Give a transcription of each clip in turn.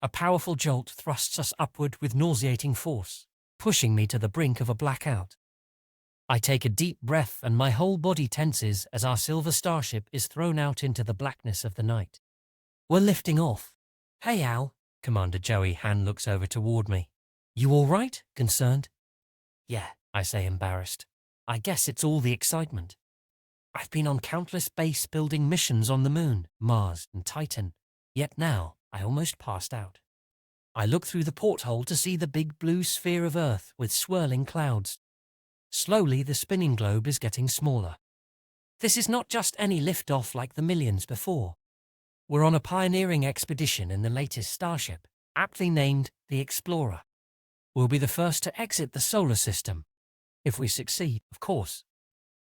A powerful jolt thrusts us upward with nauseating force, pushing me to the brink of a blackout. I take a deep breath and my whole body tenses as our silver starship is thrown out into the blackness of the night. We're lifting off. Hey, Al, Commander Joey Han looks over toward me. You all right? Concerned. Yeah, I say, embarrassed. I guess it's all the excitement. I've been on countless base-building missions on the Moon, Mars, and Titan, yet now I almost passed out. I look through the porthole to see the big blue sphere of Earth with swirling clouds. Slowly, the spinning globe is getting smaller. This is not just any liftoff like the millions before. We're on a pioneering expedition in the latest starship, aptly named the Explorer. We'll be the first to exit the solar system. If we succeed, of course.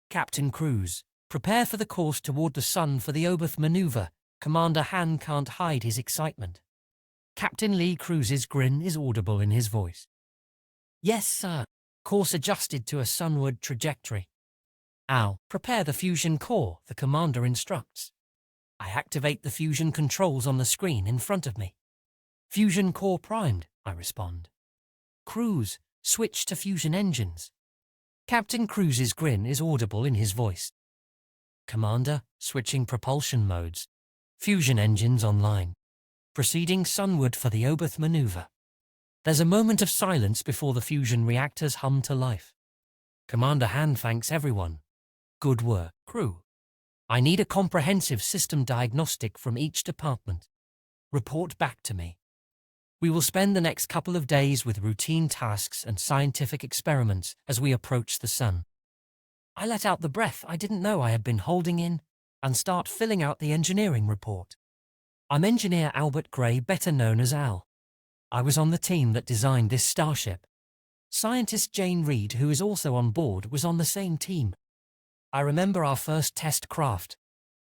Captain Cruz, prepare for the course toward the sun for the Oberth maneuver. Commander Han can't hide his excitement. Captain Lee Cruz's grin is audible in his voice. Yes, sir. Course adjusted to a sunward trajectory. Al, prepare the fusion core, the commander instructs. I activate the fusion controls on the screen in front of me. Fusion core primed, I respond. Cruz, switch to fusion engines. Captain Cruz's grin is audible in his voice. Commander, switching propulsion modes. Fusion engines online. Proceeding sunward for the Oberth maneuver. There's a moment of silence before the fusion reactors hum to life. Commander Han thanks everyone. Good work, crew. I need a comprehensive system diagnostic from each department. Report back to me. We will spend the next couple of days with routine tasks and scientific experiments as we approach the sun. I let out the breath I didn't know I had been holding in and start filling out the engineering report. I'm Engineer Albert Gray, better known as Al. I was on the team that designed this starship. Scientist Jane Reed, who is also on board, was on the same team. I remember our first test craft.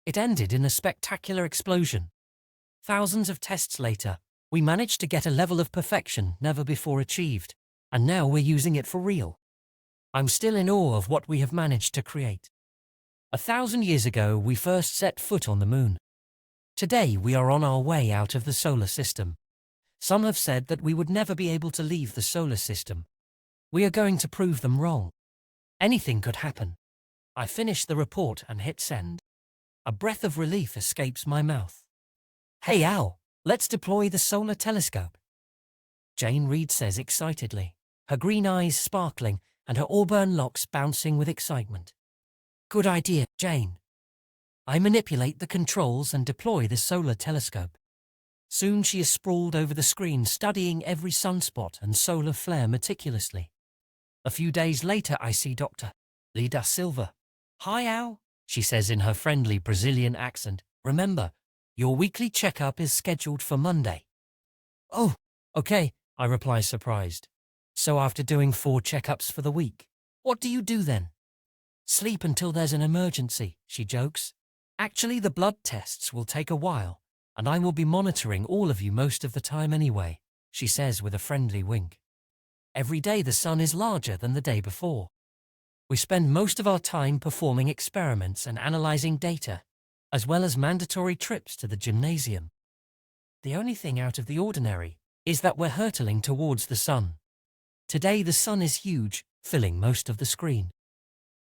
It ended in a spectacular explosion. Thousands of tests later, we managed to get a level of perfection never before achieved, and now we're using it for real. I'm still in awe of what we have managed to create. 1,000 years ago, we first set foot on the Moon. Today, we are on our way out of the solar system. Some have said that we would never be able to leave the solar system. We are going to prove them wrong. Anything could happen. I finish the report and hit send. A breath of relief escapes my mouth. Hey Al, let's deploy the solar telescope. Jane Reed says excitedly, her green eyes sparkling and her auburn locks bouncing with excitement. Good idea, Jane. I manipulate the controls and deploy the solar telescope. Soon she is sprawled over the screen, studying every sunspot and solar flare meticulously. A few days later, I see Dr. Lee da Silva. Hi, Al, she says in her friendly Brazilian accent. Remember, your weekly checkup is scheduled for Monday. Oh, okay, I reply surprised. So after doing 4 checkups for the week, what do you do then? Sleep until there's an emergency, she jokes. Actually, the blood tests will take a while, and I will be monitoring all of you most of the time anyway, she says with a friendly wink. Every day the sun is larger than the day before. We spend most of our time performing experiments and analyzing data, as well as mandatory trips to the gymnasium. The only thing out of the ordinary is that we're hurtling towards the sun. Today the sun is huge, filling most of the screen.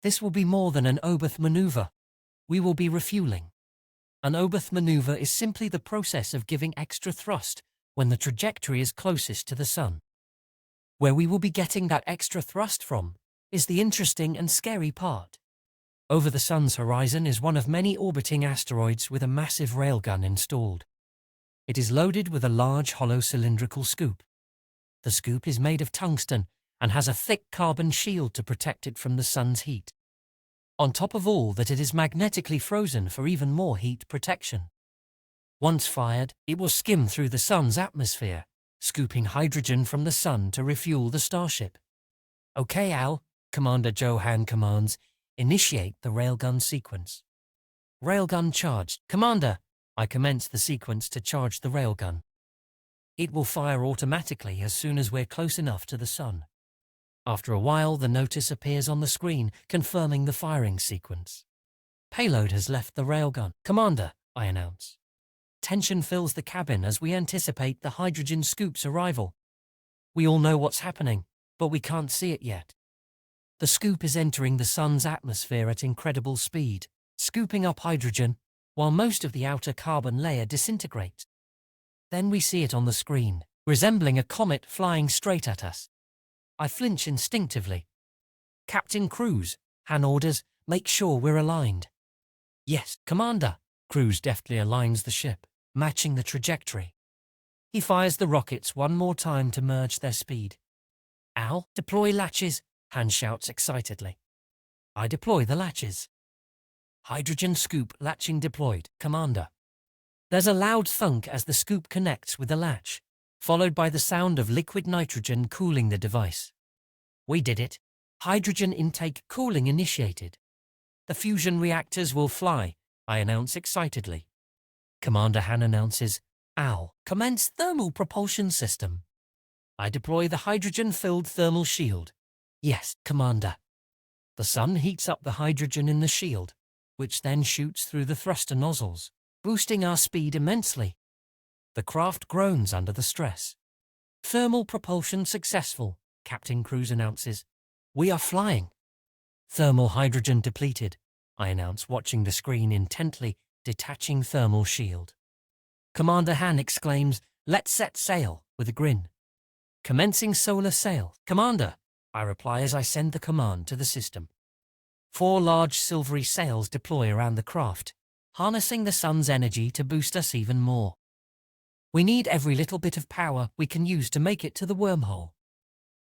This will be more than an Oberth maneuver. We will be refueling. An Oberth maneuver is simply the process of giving extra thrust when the trajectory is closest to the sun. Where we will be getting that extra thrust from is the interesting and scary part. Over the sun's horizon is one of many orbiting asteroids with a massive railgun installed. It is loaded with a large hollow cylindrical scoop. The scoop is made of tungsten and has a thick carbon shield to protect it from the sun's heat. On top of all that, it is magnetically frozen for even more heat protection. Once fired, it will skim through the sun's atmosphere, scooping hydrogen from the sun to refuel the starship. Okay, Al, Commander Johan commands, initiate the railgun sequence. Railgun charged. Commander, I commence the sequence to charge the railgun. It will fire automatically as soon as we're close enough to the sun. After a while, the notice appears on the screen, confirming the firing sequence. Payload has left the railgun. Commander, I announce. Tension fills the cabin as we anticipate the hydrogen scoop's arrival. We all know what's happening, but we can't see it yet. The scoop is entering the sun's atmosphere at incredible speed, scooping up hydrogen, while most of the outer carbon layer disintegrates. Then we see it on the screen, resembling a comet flying straight at us. I flinch instinctively. Captain Cruz, Han orders, make sure we're aligned. Yes, Commander. Cruz deftly aligns the ship, matching the trajectory. He fires the rockets one more time to merge their speed. Al, deploy latches, Han shouts excitedly. I deploy the latches. Hydrogen scoop latching deployed, Commander. There's a loud thunk as the scoop connects with the latch, followed by the sound of liquid nitrogen cooling the device. We did it. Hydrogen intake cooling initiated. The fusion reactors will fly, I announce excitedly. Commander Han announces, Al, commence thermal propulsion system. I deploy the hydrogen-filled thermal shield. Yes, Commander. The sun heats up the hydrogen in the shield, which then shoots through the thruster nozzles, boosting our speed immensely. The craft groans under the stress. Thermal propulsion successful, Captain Cruz announces. We are flying. Thermal hydrogen depleted, I announce, watching the screen intently, detaching thermal shield. Commander Han exclaims, let's set sail, with a grin. Commencing solar sail, Commander, I reply as I send the command to the system. 4 large silvery sails deploy around the craft, harnessing the sun's energy to boost us even more. We need every little bit of power we can use to make it to the wormhole.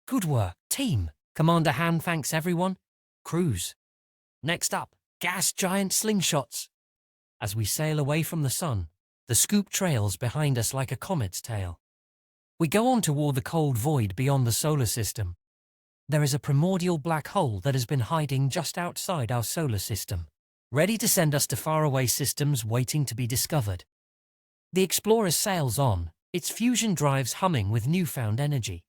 Good work, team. Commander Han thanks everyone. Cruz. Next up, gas giant slingshots. As we sail away from the sun, the scoop trails behind us like a comet's tail. We go on toward the cold void beyond the solar system. There is a primordial black hole that has been hiding just outside our solar system, ready to send us to faraway systems waiting to be discovered. The Explorer sails on, its fusion drives humming with newfound energy.